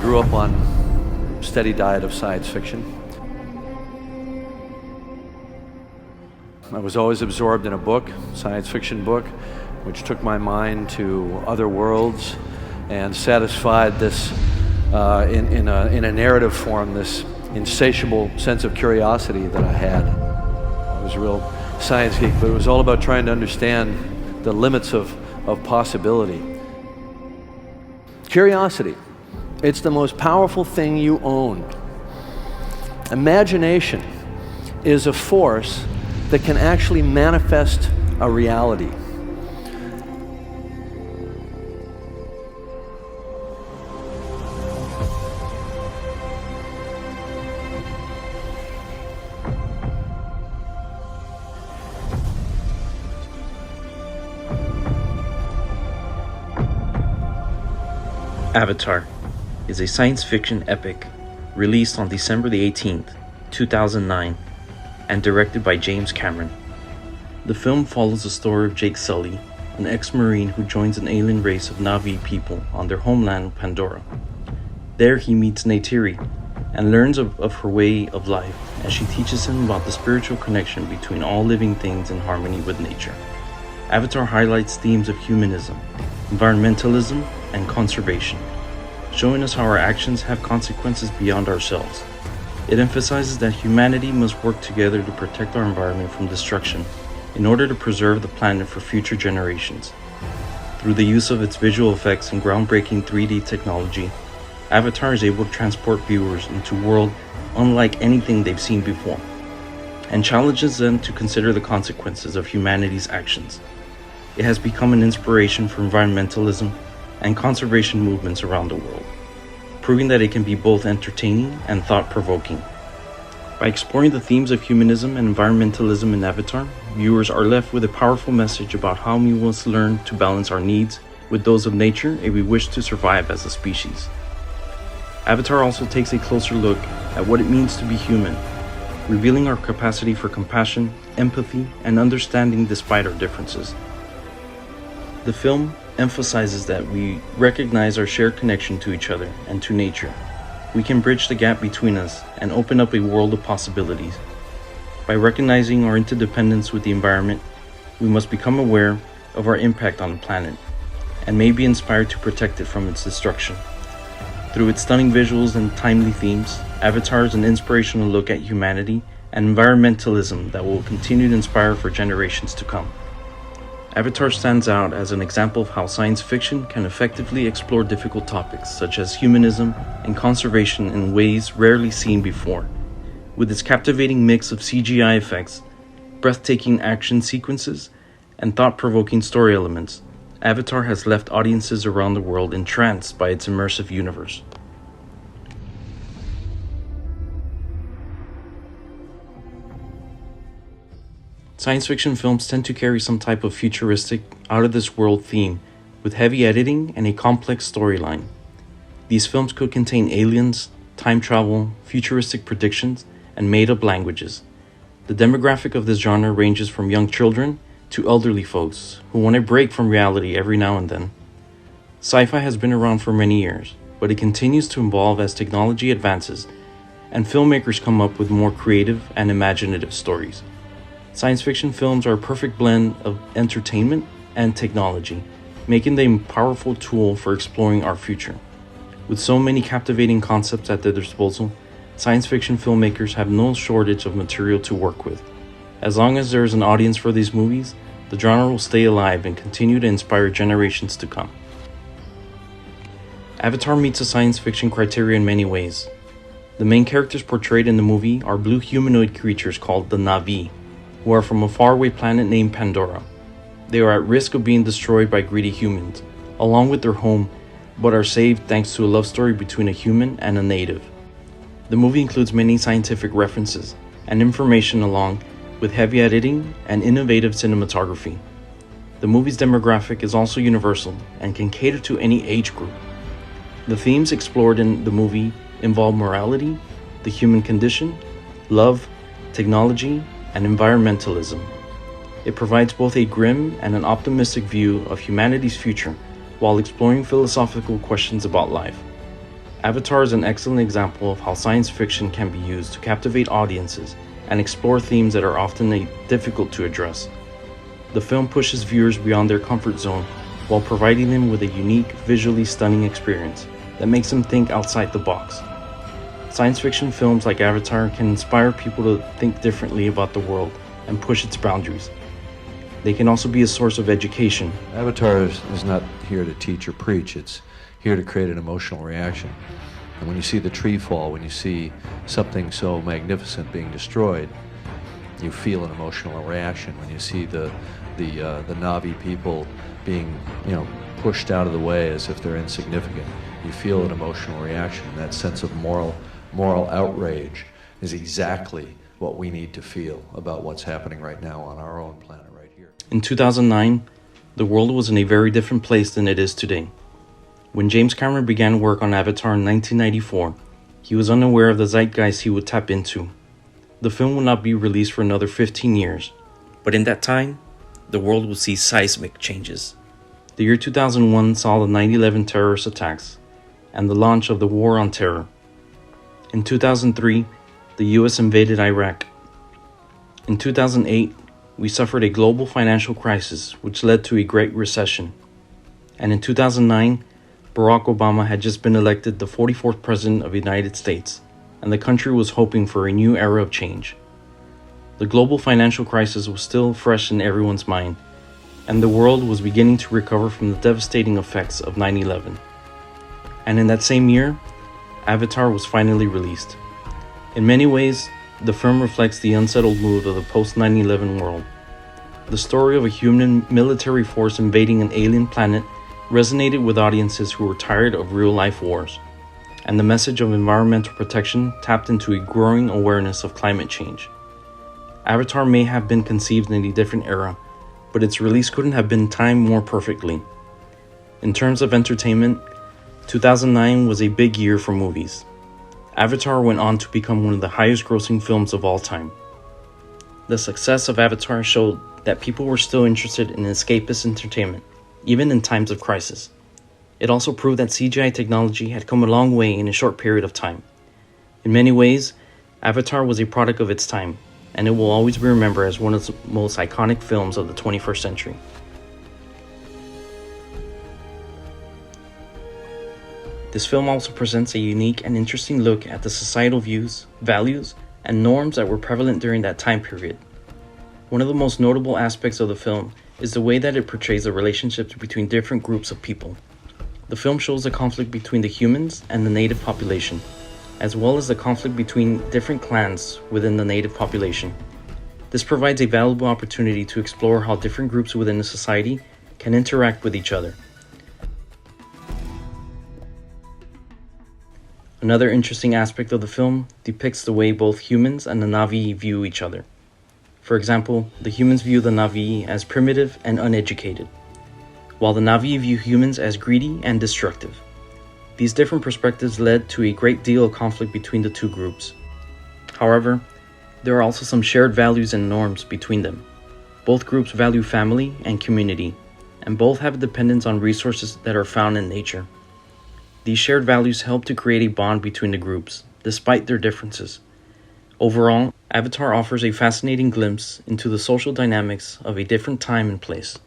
grew up on a steady diet of science fiction. I was always absorbed in a book, science fiction book, which took my mind to other worlds and satisfied this, in a narrative form, this insatiable sense of curiosity that I had. I was a real science geek, but it was all about trying to understand the limits of possibility. Curiosity, it's the most powerful thing you own. Imagination is a force that can actually manifest a reality. Avatar is a science fiction epic released on December the 18th, 2009, and directed by James Cameron. The film follows the story of Jake Sully, an ex-Marine who joins an alien race of Na'vi people on their homeland Pandora. There he meets Neytiri and learns of her way of life as she teaches him about the spiritual connection between all living things in harmony with nature. Avatar highlights themes of humanism, environmentalism, and conservation, showing us how our actions have consequences beyond ourselves. It emphasizes that humanity must work together to protect our environment from destruction in order to preserve the planet for future generations. Through the use of its visual effects and groundbreaking 3D technology, Avatar is able to transport viewers into a world unlike anything they've seen before, and challenges them to consider the consequences of humanity's actions. It has become an inspiration for environmentalism and conservation movements around the world, proving that it can be both entertaining and thought-provoking. By exploring the themes of humanism and environmentalism in Avatar, viewers are left with a powerful message about how we must learn to balance our needs with those of nature if we wish to survive as a species. Avatar also takes a closer look at what it means to be human, revealing our capacity for compassion, empathy, and understanding despite our differences. The film emphasizes that we recognize our shared connection to each other and to nature. We can bridge the gap between us and open up a world of possibilities. By recognizing our interdependence with the environment, we must become aware of our impact on the planet and may be inspired to protect it from its destruction. Through its stunning visuals and timely themes, Avatar is an inspirational look at humanity and environmentalism that will continue to inspire for generations to come. Avatar stands out as an example of how science fiction can effectively explore difficult topics such as humanism and conservation in ways rarely seen before. With its captivating mix of CGI effects, breathtaking action sequences, and thought-provoking story elements, Avatar has left audiences around the world entranced by its immersive universe. Science fiction films tend to carry some type of futuristic, out-of-this-world theme, with heavy editing and a complex storyline. These films could contain aliens, time travel, futuristic predictions, and made-up languages. The demographic of this genre ranges from young children to elderly folks who want a break from reality every now and then. Sci-fi has been around for many years, but it continues to evolve as technology advances and filmmakers come up with more creative and imaginative stories. Science fiction films are a perfect blend of entertainment and technology, making them a powerful tool for exploring our future. With so many captivating concepts at their disposal, science fiction filmmakers have no shortage of material to work with. As long as there is an audience for these movies, the genre will stay alive and continue to inspire generations to come. Avatar meets the science fiction criteria in many ways. The main characters portrayed in the movie are blue humanoid creatures called the Na'vi, who are from a faraway planet named Pandora. They are at risk of being destroyed by greedy humans, along with their home, but are saved thanks to a love story between a human and a native. The movie includes many scientific references and information along with heavy editing and innovative cinematography. The movie's demographic is also universal and can cater to any age group. The themes explored in the movie involve morality, the human condition, love, technology, and environmentalism. It provides both a grim and an optimistic view of humanity's future while exploring philosophical questions about life. Avatar is an excellent example of how science fiction can be used to captivate audiences and explore themes that are often difficult to address. The film pushes viewers beyond their comfort zone while providing them with a unique, visually stunning experience that makes them think outside the box. Science fiction films like Avatar can inspire people to think differently about the world and push its boundaries. They can also be a source of education. Avatar is not here to teach or preach, it's here to create an emotional reaction. And when you see the tree fall, when you see something so magnificent being destroyed, you feel an emotional reaction. When you see the Na'vi people being, pushed out of the way as if they're insignificant, you feel an emotional reaction. That sense of moral outrage is exactly what we need to feel about what's happening right now on our own planet right here. In 2009, the world was in a very different place than it is today. When James Cameron began work on Avatar in 1994, he was unaware of the zeitgeist he would tap into. The film would not be released for another 15 years, but in that time, the world would see seismic changes. The year 2001 saw the 9/11 terrorist attacks and the launch of the War on Terror. In 2003, the US invaded Iraq. In 2008, we suffered a global financial crisis which led to a Great Recession. And in 2009, Barack Obama had just been elected the 44th President of the United States, and the country was hoping for a new era of change. The global financial crisis was still fresh in everyone's mind, and the world was beginning to recover from the devastating effects of 9/11. And in that same year, Avatar was finally released. In many ways, the film reflects the unsettled mood of the post-9/11 world. The story of a human military force invading an alien planet resonated with audiences who were tired of real-life wars, and the message of environmental protection tapped into a growing awareness of climate change. Avatar may have been conceived in a different era, but its release couldn't have been timed more perfectly. In terms of entertainment, 2009 was a big year for movies. Avatar went on to become one of the highest-grossing films of all time. The success of Avatar showed that people were still interested in escapist entertainment, even in times of crisis. It also proved that CGI technology had come a long way in a short period of time. In many ways, Avatar was a product of its time, and it will always be remembered as one of the most iconic films of the 21st century. This film also presents a unique and interesting look at the societal views, values, and norms that were prevalent during that time period. One of the most notable aspects of the film is the way that it portrays the relationships between different groups of people. The film shows the conflict between the humans and the native population, as well as the conflict between different clans within the native population. This provides a valuable opportunity to explore how different groups within a society can interact with each other. Another interesting aspect of the film depicts the way both humans and the Na'vi view each other. For example, the humans view the Na'vi as primitive and uneducated, while the Na'vi view humans as greedy and destructive. These different perspectives led to a great deal of conflict between the two groups. However, there are also some shared values and norms between them. Both groups value family and community, and both have a dependence on resources that are found in nature. These shared values help to create a bond between the groups, despite their differences. Overall, Avatar offers a fascinating glimpse into the social dynamics of a different time and place.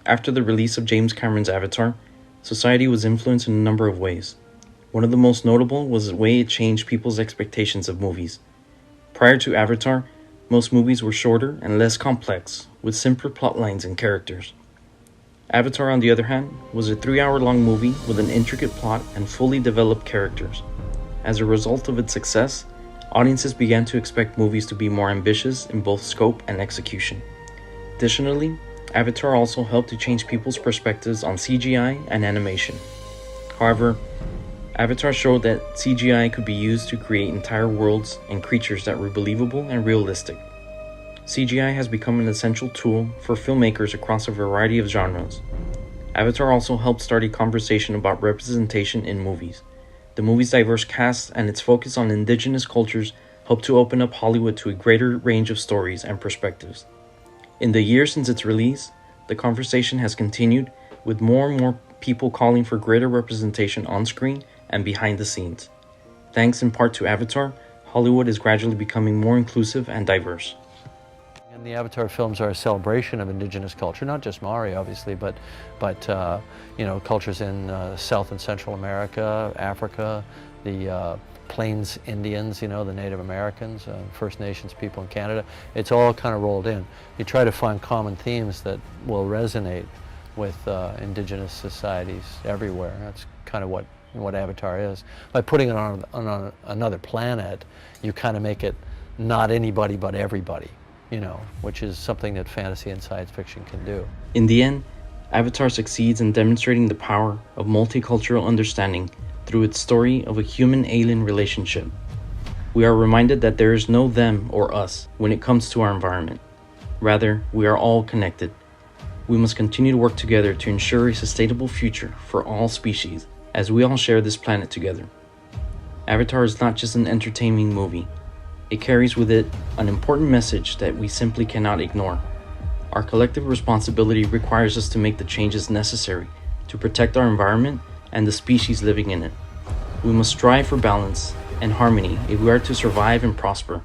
After the release of James Cameron's Avatar, society was influenced in a number of ways. One of the most notable was the way it changed people's expectations of movies. Prior to Avatar, most movies were shorter and less complex, with simpler plot lines and characters. Avatar, on the other hand, was a 3-hour-long movie with an intricate plot and fully developed characters. As a result of its success, audiences began to expect movies to be more ambitious in both scope and execution. Additionally, Avatar also helped to change people's perspectives on CGI and animation. However, Avatar showed that CGI could be used to create entire worlds and creatures that were believable and realistic. CGI has become an essential tool for filmmakers across a variety of genres. Avatar also helped start a conversation about representation in movies. The movie's diverse cast and its focus on indigenous cultures helped to open up Hollywood to a greater range of stories and perspectives. In the years since its release, the conversation has continued, with more and more people calling for greater representation on screen and behind the scenes. Thanks in part to Avatar, Hollywood is gradually becoming more inclusive and diverse. And the Avatar films are a celebration of indigenous culture, not just Maori, obviously, but cultures in South and Central America, Africa, the Plains Indians, the Native Americans, First Nations people in Canada. It's all kind of rolled in. You try to find common themes that will resonate with indigenous societies everywhere. That's kind of what Avatar is. By putting it on another planet, you kind of make it not anybody but everybody, which is something that fantasy and science fiction can do. In the end, Avatar succeeds in demonstrating the power of multicultural understanding through its story of a human-alien relationship. We are reminded that there is no them or us when it comes to our environment. Rather, we are all connected. We must continue to work together to ensure a sustainable future for all species as we all share this planet together. Avatar is not just an entertaining movie. It carries with it an important message that we simply cannot ignore. Our collective responsibility requires us to make the changes necessary to protect our environment and the species living in it. We must strive for balance and harmony if we are to survive and prosper.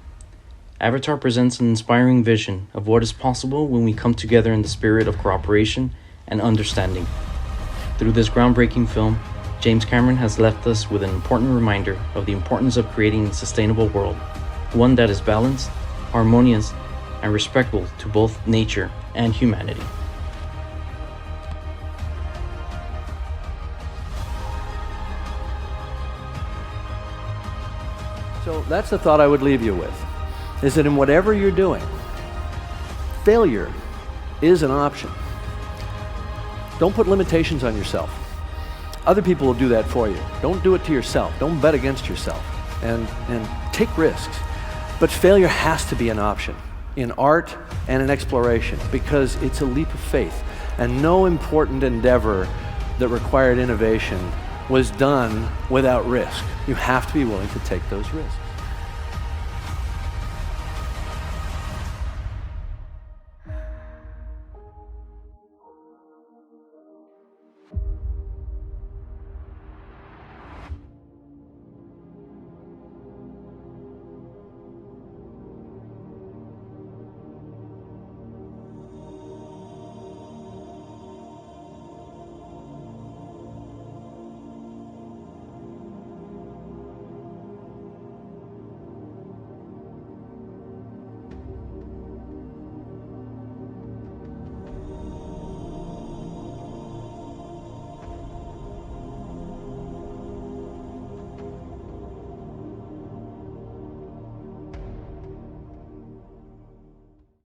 Avatar presents an inspiring vision of what is possible when we come together in the spirit of cooperation and understanding. Through this groundbreaking film, James Cameron has left us with an important reminder of the importance of creating a sustainable world, one that is balanced, harmonious, and respectful to both nature and humanity. So that's the thought I would leave you with, is that in whatever you're doing, failure is an option. Don't put limitations on yourself. Other people will do that for you. Don't do it to yourself. Don't bet against yourself, and take risks. But failure has to be an option in art and in exploration, because it's a leap of faith. And no important endeavor that required innovation was done without risk. You have to be willing to take those risks.